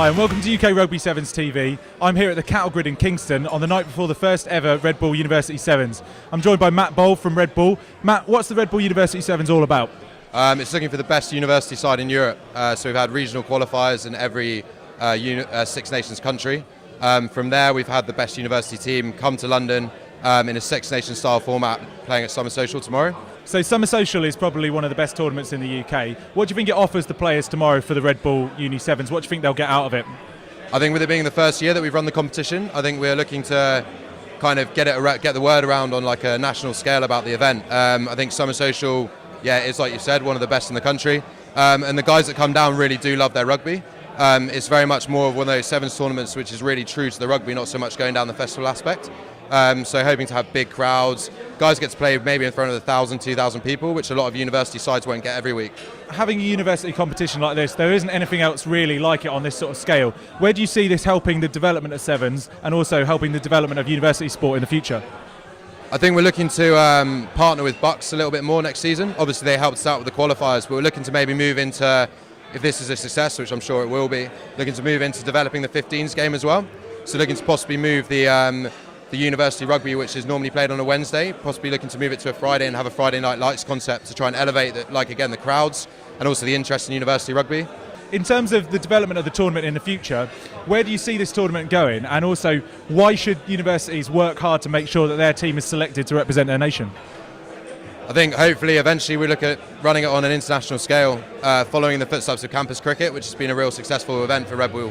Hi and welcome to UKR7sTV. I'm here at the Cattle Grid in Kingston on the night before the first ever Red Bull University Sevens. I'm joined by Matt Boll from Red Bull. Matt, what's the Red Bull University Sevens all about? It's looking for the best university side in Europe. So we've had regional qualifiers in every Six Nations country. From there we've had the best university team come to London in a Six Nations style format, playing at Summer Social tomorrow. So Summer Social is probably one of the best tournaments in the UK. What do you think it offers the players tomorrow for the Red Bull Uni Sevens? What do you think they'll get out of it? I think with it being the first year that we've run the competition, I think we're looking to kind of get the word around on like a national scale about the event. I think Summer Social, it's like you said, one of the best in the country. And the guys that come down really do love their rugby. It's very much more of one of those Sevens tournaments which is really true to the rugby, not so much going down the festival aspect. So hoping to have big crowds. Guys get to play maybe in front of 1,000, 2,000 people, which a lot of university sides won't get every week. Having a university competition like this, there isn't anything else really like it on this sort of scale. Where do you see this helping the development of Sevens and also helping the development of university sport in the future? I think we're looking to partner with Bucks a little bit more next season. Obviously they helped us out with the qualifiers, but we're looking to maybe move into, if this is a success, which I'm sure it will be, looking to move into developing the 15s game as well. So looking to possibly move the university rugby, which is normally played on a Wednesday, possibly looking to move it to a Friday and have a Friday night lights concept to try and elevate the crowds and also the interest in university rugby. In terms of the development of the tournament in the future, where do you see this tournament going, and also why should universities work hard to make sure that their team is selected to represent their nation? I think hopefully eventually we look at running it on an international scale, following the footsteps of campus cricket, which has been a real successful event for Red Bull.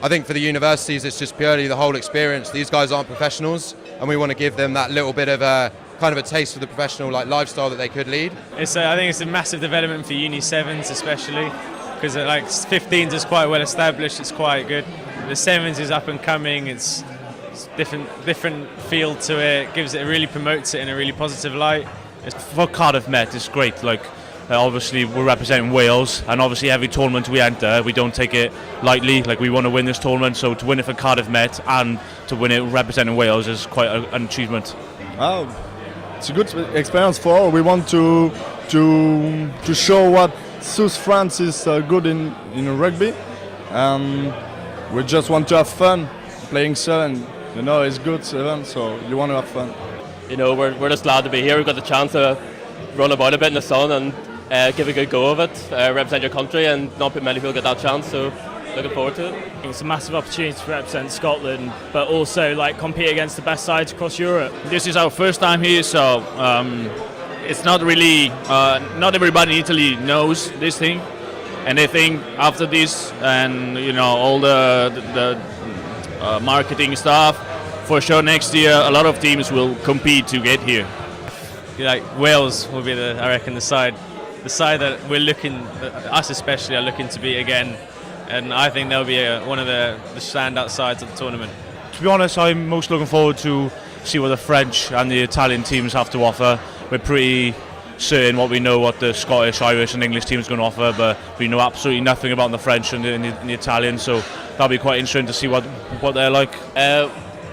I think for the universities it's just purely the whole experience. These guys aren't professionals and we want to give them that little bit of a kind of a taste of the professional lifestyle that they could lead. I think it's a massive development for Uni 7s especially, because 15s is quite well established, it's quite good. The 7s is up and coming, it's different feel to it, it really promotes it in a really positive light. For Cardiff Met, it's great. Obviously we're representing Wales, and obviously every tournament we enter we don't take it lightly. We want to win this tournament, so to win it for Cardiff Met and to win it representing Wales is quite an achievement. It's a good experience for all. We want to show what South France is good in rugby. We just want to have fun playing seven. It's good seven, so you want to have fun. We're just glad to be here. We've got the chance to run about a bit in the sun and give a good go of it, represent your country, and not many people get that chance, so looking forward to it. It's a massive opportunity to represent Scotland, but also compete against the best sides across Europe. This is our first time here, so it's not really, not everybody in Italy knows this thing, and I think after this and all the marketing stuff, for sure next year a lot of teams will compete to get here. Wales will be the side that us especially are looking to beat again, and I think they'll be one of the standout sides of the tournament. To be honest, I'm most looking forward to see what the French and the Italian teams have to offer. We're pretty certain what the Scottish, Irish and English teams are going to offer, but we know absolutely nothing about the French and the Italian, so that'll be quite interesting to see what they're like.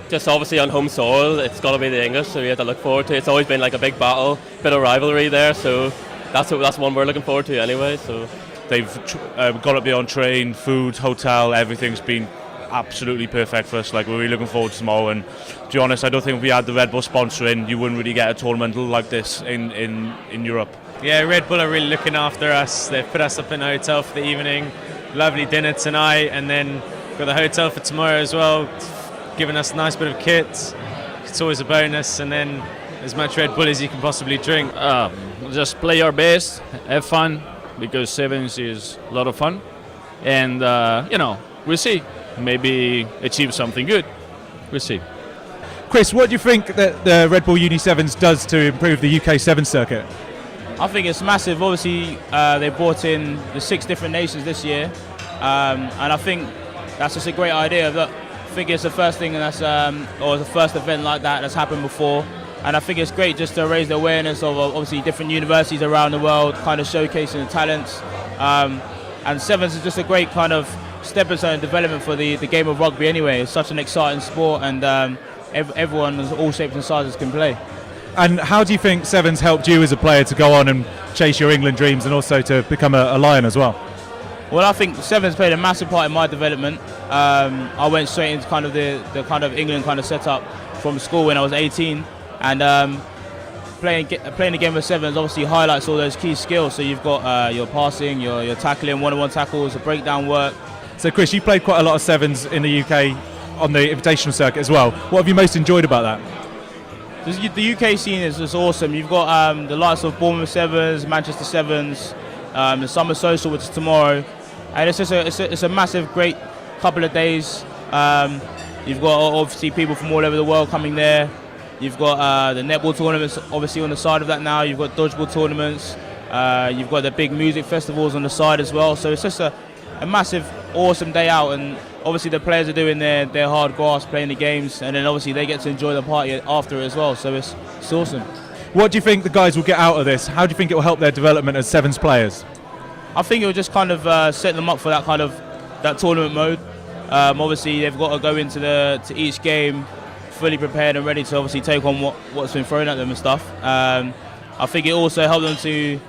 Just obviously on home soil, it's got to be the English, so we have to look forward to it. It's always been a big battle, bit of rivalry there, so that's one we're looking forward to anyway. So they've got up there on train, food, hotel, everything's been absolutely perfect for us. We're really looking forward to tomorrow, and to be honest, I don't think if we had the Red Bull sponsoring, you wouldn't really get a tournament like this in Europe. Yeah, Red Bull are really looking after us. They've put us up in a hotel for the evening, lovely dinner tonight, and then got the hotel for tomorrow as well, giving us a nice bit of kit. It's always a bonus, and then as much Red Bull as you can possibly drink. Just play our best, have fun, because Sevens is a lot of fun, and we'll see, maybe achieve something good, we'll see. Chris, what do you think that the Red Bull Uni Sevens does to improve the UK Sevens circuit? I think it's massive. Obviously they brought in the 6 different nations this year, and I think that's just a great idea. I think it's the first thing or the first event like that's happened before, and I think it's great just to raise the awareness of obviously different universities around the world, kind of showcasing the talents. And Sevens is just a great kind of stepping stone development for the game of rugby anyway. It's such an exciting sport, and everyone of all shapes and sizes can play. And how do you think Sevens helped you as a player to go on and chase your England dreams and also to become a Lion as well? Well, I think sevens played a massive part in my development. I went straight into kind of the kind of England kind of setup from school when I was 18, and playing the game of sevens obviously highlights all those key skills. So you've got your passing, your tackling, one-on-one tackles, the breakdown work. So Chris, you played quite a lot of sevens in the UK on the invitational circuit as well. What have you most enjoyed about that? The UK scene is awesome. You've got the likes of Bournemouth Sevens, Manchester Sevens, the Summer Social, which is tomorrow, and it's just it's a massive, great couple of days. You've got obviously people from all over the world coming there. You've got the netball tournaments obviously on the side of that now. You've got dodgeball tournaments. You've got the big music festivals on the side as well. So it's just a massive, awesome day out, and obviously the players are doing their hard graft, playing the games, and then obviously they get to enjoy the party after it as well. So it's awesome. What do you think the guys will get out of this? How do you think it will help their development as sevens players? I think it will just kind of set them up for that tournament mode. Obviously they've got to go into each game fully prepared and ready to obviously take on what's been thrown at them and stuff. I think it also helped them to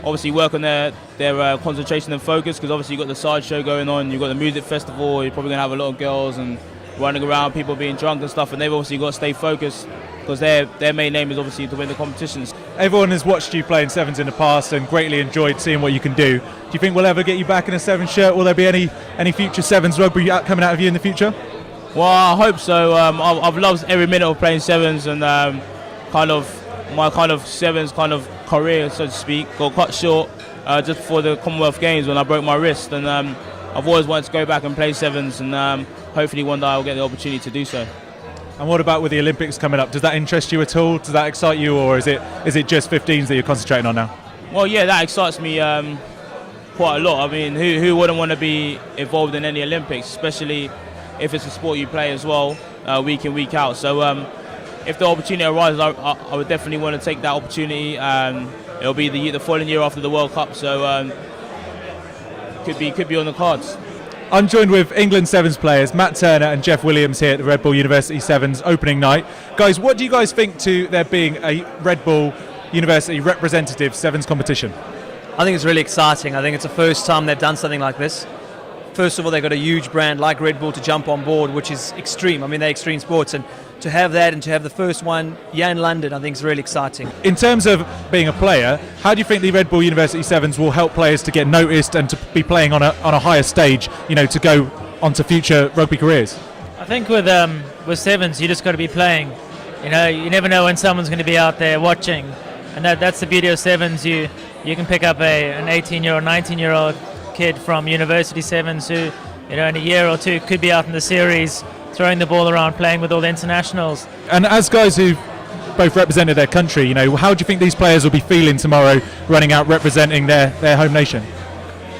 obviously work on their concentration and focus, because obviously you've got the sideshow going on, you've got the music festival, you're probably going to have a lot of girls and running around, people being drunk and stuff, and they've obviously got to stay focused because their main aim is obviously to win the competitions. Everyone has watched you play in sevens in the past and greatly enjoyed seeing what you can do. Do you think we'll ever get you back in a sevens shirt? Will there be any future sevens rugby coming out of you in the future? Well, I hope so. I've loved every minute of playing sevens, and my sevens career, so to speak, got cut short just before the Commonwealth Games when I broke my wrist, and I've always wanted to go back and play sevens, and hopefully one day I'll get the opportunity to do so. And what about with the Olympics coming up? Does that interest you at all? Does that excite you, or is it just 15s that you're concentrating on now? Well, yeah, that excites me quite a lot. I mean, who wouldn't want to be involved in any Olympics, especially if it's a sport you play as well, week in, week out. So if the opportunity arises, I would definitely want to take that opportunity. It'll be the following year after the World Cup, so could be on the cards. I'm joined with England Sevens players Matt Turner and Jeff Williams here at the Red Bull University Sevens opening night. Guys, what do you guys think to there being a Red Bull University representative Sevens competition? I think it's really exciting. I think it's the first time they've done something like this. First of all, they've got a huge brand like Red Bull to jump on board, which is extreme. I mean, they're extreme sports, and to have that and to have the first one here in London, I think is really exciting. In terms of being a player, how do you think the Red Bull University Sevens will help players to get noticed and to be playing on a higher stage, to go onto future rugby careers? I think with sevens, you just got to be playing. You never know when someone's going to be out there watching, and that's the beauty of sevens. You can pick up an 18-year-old, 19-year-old kid from University Sevens who, in a year or two could be out in the series, throwing the ball around, playing with all the internationals. And as guys who both represented their country, how do you think these players will be feeling tomorrow, running out representing their home nation?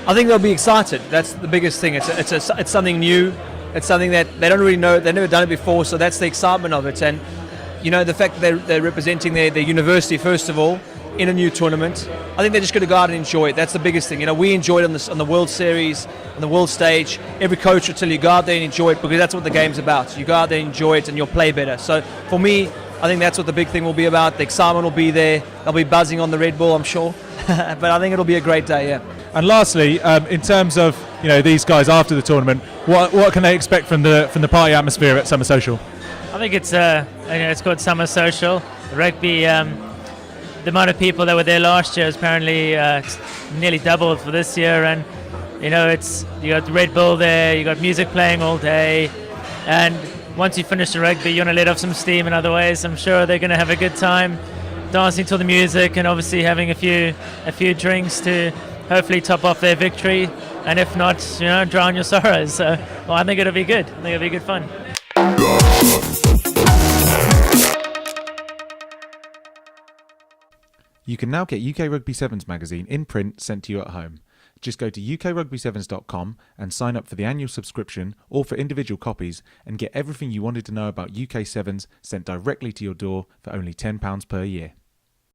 I think they'll be excited. That's the biggest thing. It's something new. It's something that they don't really know. They've never done it before, so that's the excitement of it. And the fact that they're representing their university first of all in a new tournament, I think they're just going to go out and enjoy it. That's the biggest thing. We enjoyed it on the World Series, on the world stage. Every coach will tell you go out there and enjoy it, because that's what the game's about. You go out there and enjoy it and you'll play better. So for me, I think that's what the big thing will be about. The excitement will be there. They'll be buzzing on the Red Bull, I'm sure. But I think it'll be a great day, yeah. And lastly, in terms of these guys after the tournament, what can they expect from the party atmosphere at Summer Social? I think it's called Summer Social. Rugby, the amount of people that were there last year is apparently nearly doubled for this year, and you got Red Bull there, you got music playing all day, and once you finish the rugby, you want to let off some steam in other ways. I'm sure they're going to have a good time dancing to the music and obviously having a few drinks to hopefully top off their victory, and if not, drown your sorrows. So I think it'll be good. I think it'll be good fun. You can now get UK Rugby Sevens magazine in print sent to you at home. Just go to UKRugby7s.com and sign up for the annual subscription or for individual copies, and get everything you wanted to know about UK Sevens sent directly to your door for only £10 per year.